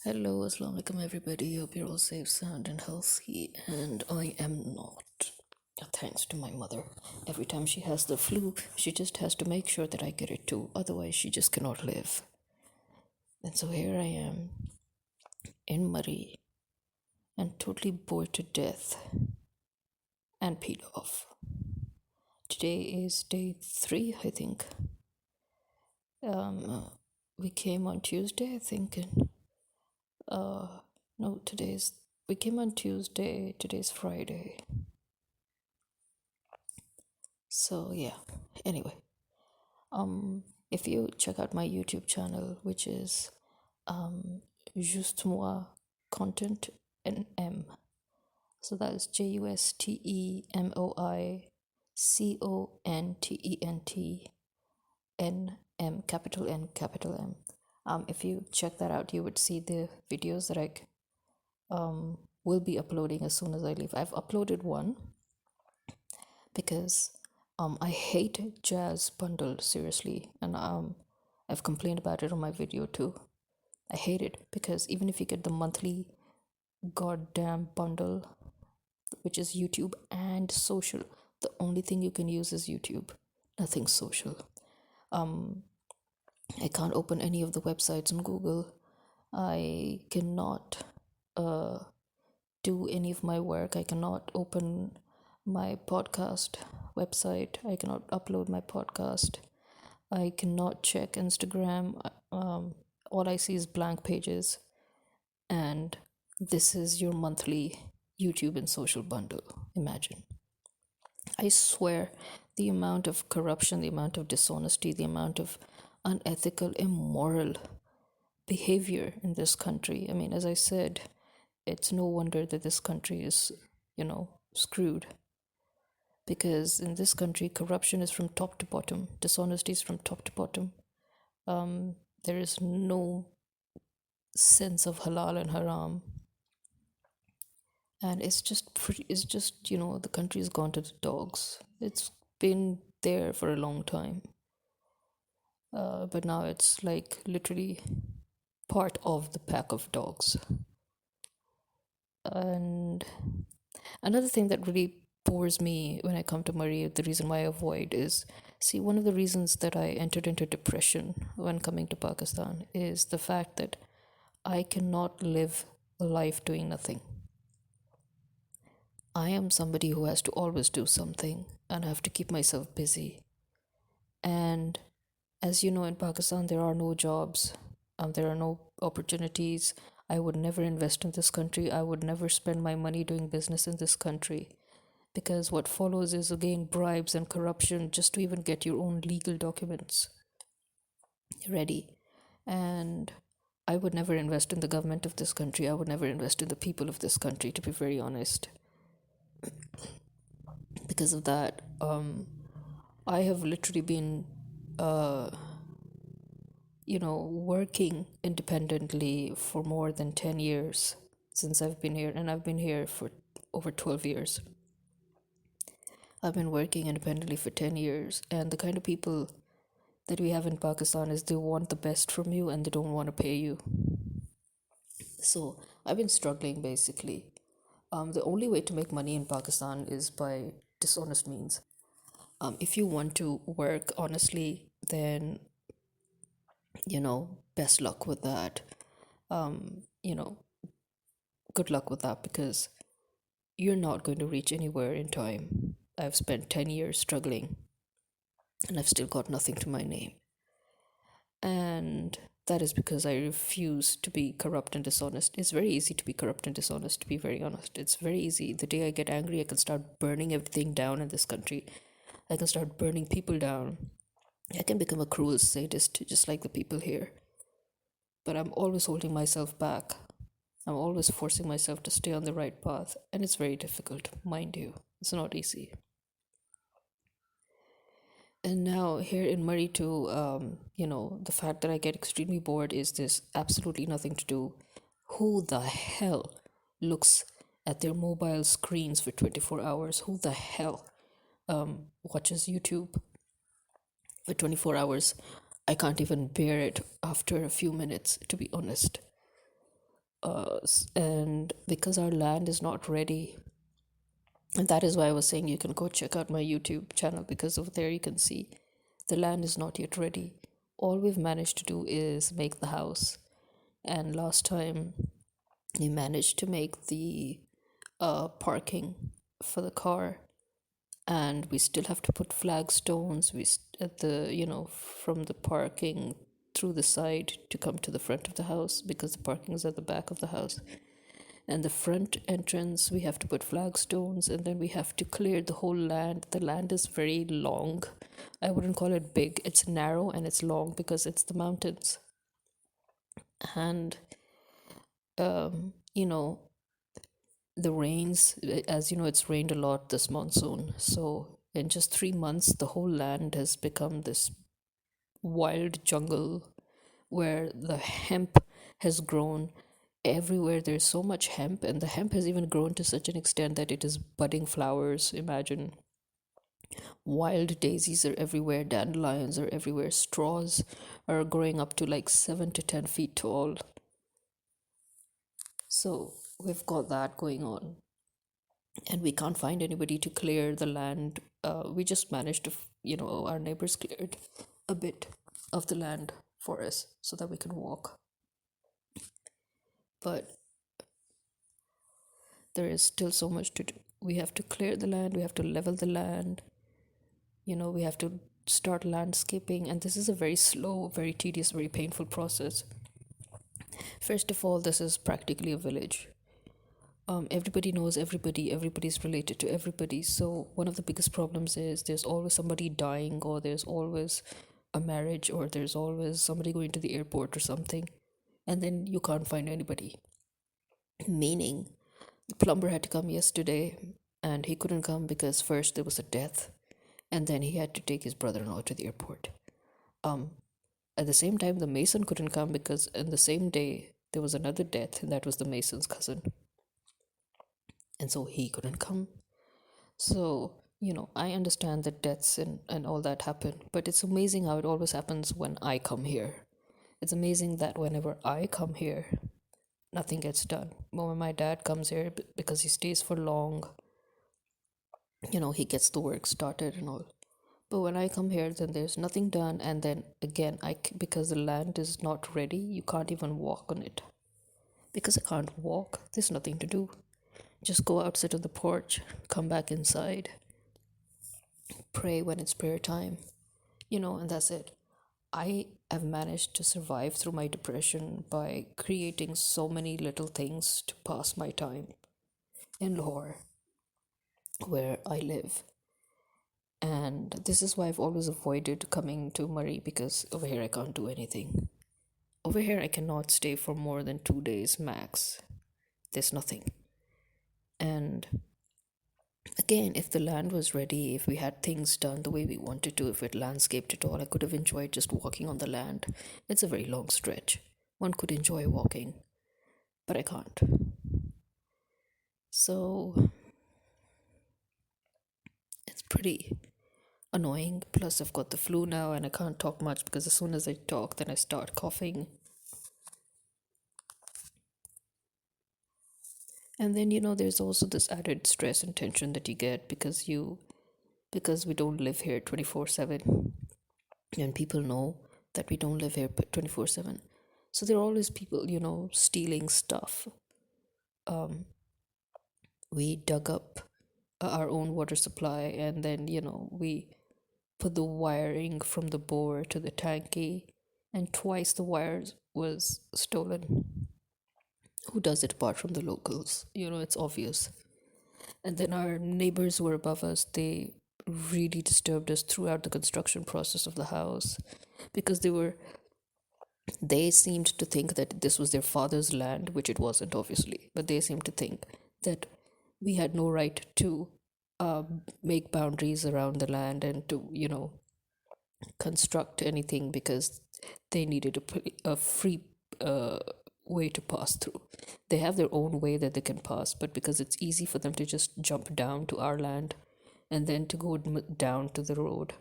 Hello, assalamu alaikum everybody. Hope you're all safe, sound, and healthy. And I am not. Thanks to my mother. Every time she has the flu, she just has to make sure that I get it too. Otherwise, she just cannot live. And so here I am in Murree and totally bored to death and peed off. Today is day 3, I think. We came on Tuesday, I think. And, no, we came on Tuesday. Today's Friday. So yeah. Anyway, if you check out my YouTube channel, which is JusteMoi content and M. So that is JusteMoiContent capital N capital M. If you check that out, you would see the videos that I will be uploading as soon as I leave. I've uploaded one because I hate Jazz Bundle, seriously, and I've complained about it on my video too. I hate it because even if you get the monthly goddamn bundle, which is YouTube and social, the only thing you can use is YouTube, nothing social. I can't open any of the websites on Google. I cannot do any of my work. I cannot open my podcast website. I cannot upload my podcast. I cannot check Instagram. All I see is blank pages. And this is your monthly YouTube and social bundle. Imagine. I swear the amount of corruption, the amount of dishonesty, the amount of unethical, immoral behavior in this country. I mean, as I said, it's no wonder that this country is, screwed. Because in this country, corruption is from top to bottom, dishonesty is from top to bottom. There is no sense of halal and haram. And it's just, the country's gone to the dogs. It's been there for a long time. But now it's like literally part of the pack of dogs. And another thing that really bores me when I come to Murree, the reason why I avoid is, see, one of the reasons that I entered into depression when coming to Pakistan is the fact that I cannot live a life doing nothing. I am somebody who has to always do something and I have to keep myself busy. And as you know, in Pakistan, there are no jobs, there are no opportunities. I would never invest in this country. I would never spend my money doing business in this country. Because what follows is again bribes and corruption just to even get your own legal documents ready. And I would never invest in the government of this country. I would never invest in the people of this country, to be very honest. Because of that, I have literally been, working independently for more than 10 years since I've been here. And I've been here for over 12 years. I've been working independently for 10 years, and the kind of people that we have in Pakistan is they want the best from you and they don't want to pay you. So I've been struggling basically. The only way to make money in Pakistan is by dishonest means. If you want to work honestly, then, best luck with that. Good luck with that because you're not going to reach anywhere in time. I've spent 10 years struggling and I've still got nothing to my name. And that is because I refuse to be corrupt and dishonest. It's very easy to be corrupt and dishonest, to be very honest. It's very easy. The day I get angry, I can start burning everything down in this country. I can start burning people down. I can become a cruel sadist, just like the people here. But I'm always holding myself back. I'm always forcing myself to stay on the right path. And it's very difficult, mind you. It's not easy. And now here in Murree too, the fact that I get extremely bored is this absolutely nothing to do. Who the hell looks at their mobile screens for 24 hours? Who the hell watches YouTube for 24 hours? I can't even bear it after a few minutes, to be honest. And because our land is not ready, and that is why I was saying you can go check out my YouTube channel, because over there you can see the land is not yet ready. All we've managed to do is make the house. And last time we managed to make the parking for the car, and we still have to put flagstones at the, from the parking through the side to come to the front of the house, because the parking is at the back of the house. And the front entrance, we have to put flagstones, and then we have to clear the whole land. The land is very long. I wouldn't call it big, it's narrow and it's long because it's the mountains. And you know, the rains, as you know, it's rained a lot this monsoon. So in just 3 months, the whole land has become this wild jungle where the hemp has grown everywhere. There's so much hemp, and the hemp has even grown to such an extent that it is budding flowers. Imagine, wild daisies are everywhere, dandelions are everywhere, straws are growing up to like 7 to 10 feet tall. So we've got that going on, and we can't find anybody to clear the land. We just managed to, our neighbors cleared a bit of the land for us so that we can walk. But there is still so much to do. We have to clear the land, we have to level the land, we have to start landscaping, and this is a very slow, very tedious, very painful process. First of all, this is practically a village. Everybody knows everybody, everybody's related to everybody. So one of the biggest problems is there's always somebody dying, or there's always a marriage, or there's always somebody going to the airport or something, and then you can't find anybody. Meaning, the plumber had to come yesterday, and he couldn't come because first there was a death, and then he had to take his brother-in-law to the airport. Um, at the same time, the mason couldn't come because in the same day there was another death, and that was the mason's cousin, and so he couldn't come. So, I understand that deaths and all that happen, but it's amazing how it always happens when I come here. It's amazing that whenever I come here, nothing gets done. But when my dad comes here, because he stays for long, he gets the work started and all. But when I come here, then there's nothing done, and then again, because the land is not ready, you can't even walk on it. Because I can't walk, there's nothing to do. Just go out, sit on the porch, come back inside, pray when it's prayer time, and that's it. I have managed to survive through my depression by creating so many little things to pass my time in Lahore, where I live. And this is why I've always avoided coming to Murree, because over here I can't do anything. Over here I cannot stay for more than 2 days max. There's nothing. And again, if the land was ready, if we had things done the way we wanted to, if it landscaped it all, I could have enjoyed just walking on the land. It's a very long stretch. One could enjoy walking, but I can't. So it's pretty annoying. Plus, I've got the flu now and I can't talk much because as soon as I talk, then I start coughing. And then, there's also this added stress and tension that you get because we don't live here 24/7, and people know that we don't live here 24/7. So there are always people, stealing stuff. We dug up our own water supply, and then, we put the wiring from the bore to the tanky, and twice the wires was stolen. Who does it apart from the locals? It's obvious. And then our neighbors who were above us, they really disturbed us throughout the construction process of the house, because they seemed to think that this was their father's land, which it wasn't, obviously, but they seemed to think that we had no right to make boundaries around the land and to, construct anything, because they needed a free way to pass through. They have their own way that they can pass, but because it's easy for them to just jump down to our land and then to go down to the road.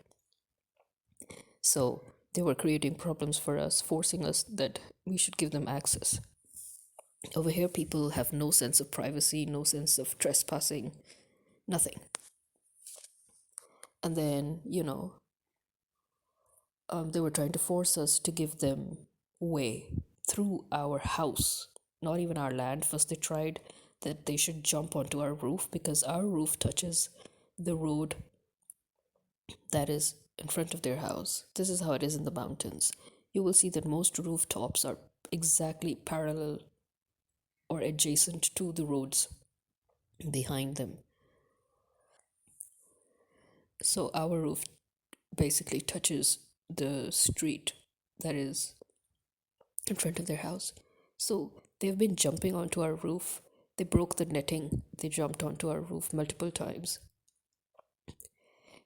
So they were creating problems for us, forcing us that we should give them access. Over here, people have no sense of privacy, no sense of trespassing, nothing. And then, they were trying to force us to give them way through our house, not even our land. First, they tried that they should jump onto our roof because our roof touches the road that is in front of their house. This is how it is in the mountains. You will see that most rooftops are exactly parallel or adjacent to the roads behind them. So our roof basically touches the street that is in front of their house. So they've been jumping onto our roof. They broke the netting. They jumped onto our roof multiple times.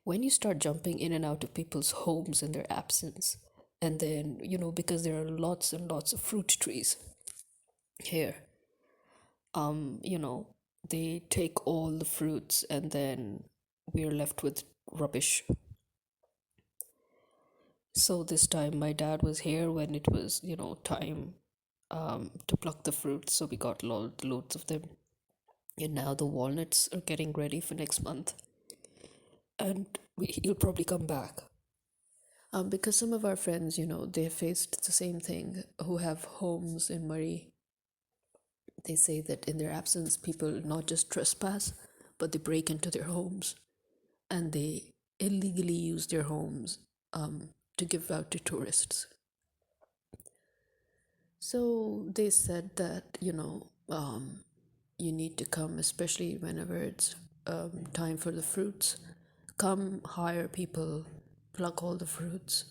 When you start jumping in and out of people's homes in their absence, and then, because there are lots and lots of fruit trees here, you know, they take all the fruits and then we're left with rubbish. So this time my dad was here when it was, time to pluck the fruits. So we got loads of them. And now the walnuts are getting ready for next month. And he'll probably come back. Because some of our friends, they faced the same thing who have homes in Murree. They say that in their absence, people not just trespass, but they break into their homes and they illegally use their homes to give out to tourists. So they said that, you need to come, especially whenever it's time for the fruits. Come hire people, pluck all the fruits,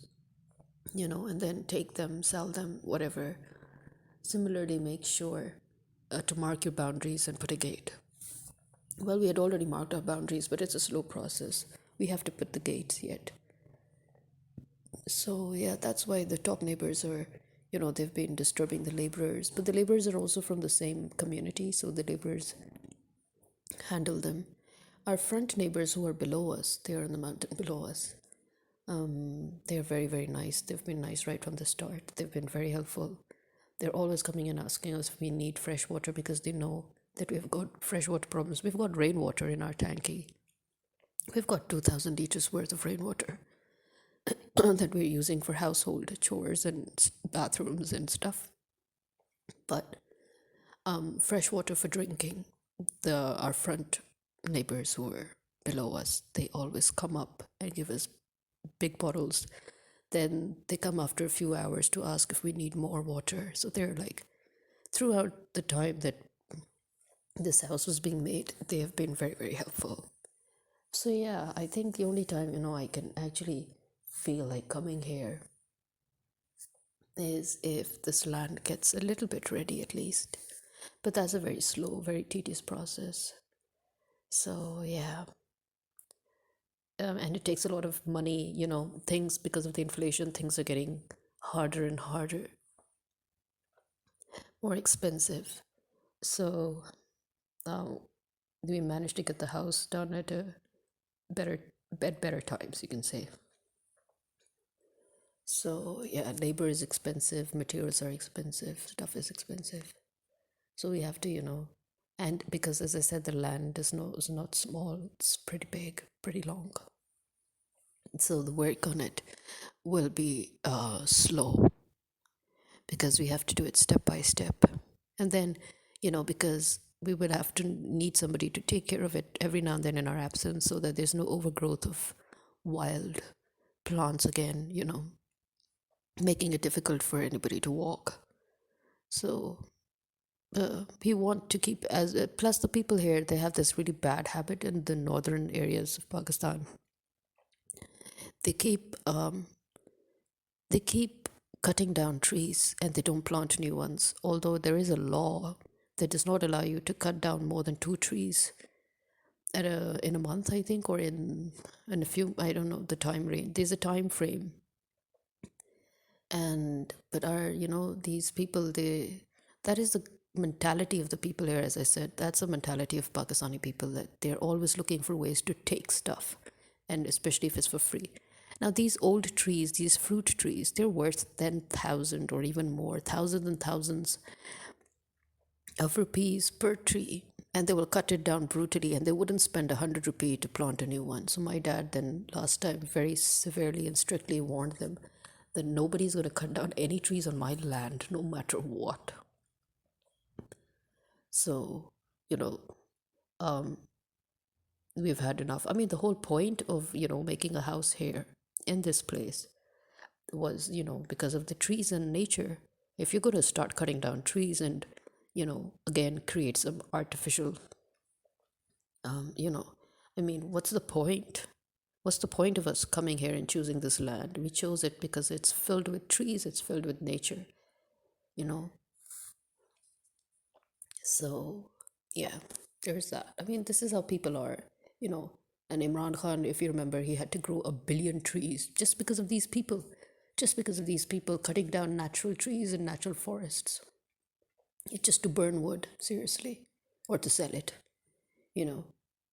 and then take them, sell them, whatever. Similarly, make sure to mark your boundaries and put a gate. Well, we had already marked our boundaries, but it's a slow process. We have to put the gates yet. So, yeah, that's why the top neighbors are, they've been disturbing the laborers. But the laborers are also from the same community, so the laborers handle them. Our front neighbors who are below us, they are in the mountain below us. They're very, very nice. They've been nice right from the start. They've been very helpful. They're always coming and asking us if we need fresh water because they know that we've got freshwater problems. We've got rainwater in our tanky. We've got 2,000 liters worth of rainwater that we're using for household chores and bathrooms and stuff. But fresh water for drinking, our front neighbors who are below us, they always come up and give us big bottles. Then they come after a few hours to ask if we need more water. So they're like, throughout the time that this house was being made, they have been very, very helpful. So yeah, I think the only time, I can actually feel like coming here is if this land gets a little bit ready at least. But that's a very slow, very tedious process. So yeah. And it takes a lot of money, things because of the inflation, things are getting harder and harder, more expensive. So we managed to get the house done at a better better times, you can say. So yeah, labor is expensive, materials are expensive, stuff is expensive. So we have to, and because as I said, the land is not small, it's pretty big, pretty long. So the work on it will be slow because we have to do it step by step. And then, because we would have to need somebody to take care of it every now and then in our absence so that there's no overgrowth of wild plants again, making it difficult for anybody to walk. So we want to keep as plus the people here, they have this really bad habit in the northern areas of Pakistan. They keep they keep cutting down trees and they don't plant new ones, although there is a law that does not allow you to cut down more than 2 trees in a month, I think, or in a few, I don't know the time range. There's a time frame. And but these people, that is the mentality of the people here. As I said, that's the mentality of Pakistani people, that they're always looking for ways to take stuff, and especially if it's for free. Now these old trees, these fruit trees, they're worth 10,000 or even more, thousands and thousands. of rupees per tree, and they will cut it down brutally, and they wouldn't spend 100 rupees to plant a new one. So my dad then last time very severely and strictly warned them that nobody's going to cut down any trees on my land, no matter what. So, you know, um, we've had enough. I mean, the whole point of, making a house here in this place was, because of the trees and nature. If you're going to start cutting down trees and, again, create some artificial, you know, I mean, what's the point? What's the point of us coming here and choosing this land? We chose it because it's filled with trees, it's filled with nature, you know? So, yeah, there's that. I mean, this is how people are, you know. And Imran Khan, if you remember, he had to grow 1 billion trees just because of these people, just because of these people cutting down natural trees and natural forests. It's just to burn wood, seriously, or to sell it, you know.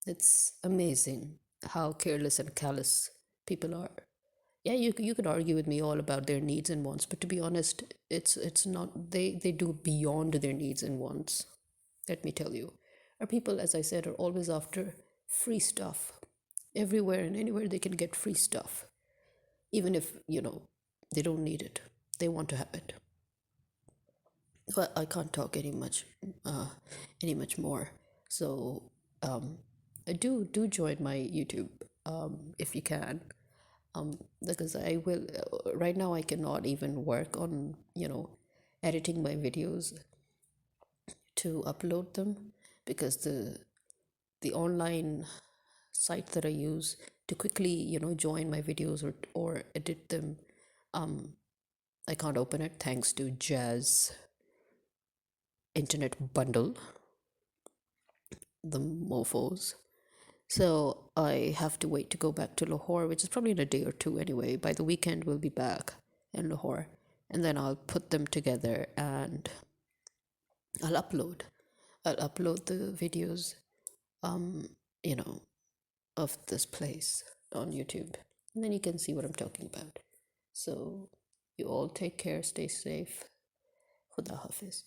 It's amazing how careless and callous people are. Yeah, you could argue with me all about their needs and wants, but to be honest, it's not, they do beyond their needs and wants. Let me tell you. Our people, as I said, are always after free stuff. Everywhere and anywhere they can get free stuff. Even if, they don't need it. They want to have it. But I can't talk any much more. So do join my YouTube if you can. Because I will right now I cannot even work on, editing my videos to upload them, because the online site that I use to quickly, join my videos or edit them, I can't open it thanks to Jazz Internet Bundle, the mofos. So I have to wait to go back to Lahore, which is probably in a day or two anyway. By the weekend, we'll be back in Lahore. And then I'll put them together and I'll upload. I'll upload the videos, um, you know, of this place on YouTube. And then you can see what I'm talking about. So you all take care, stay safe. Khuda Hafiz.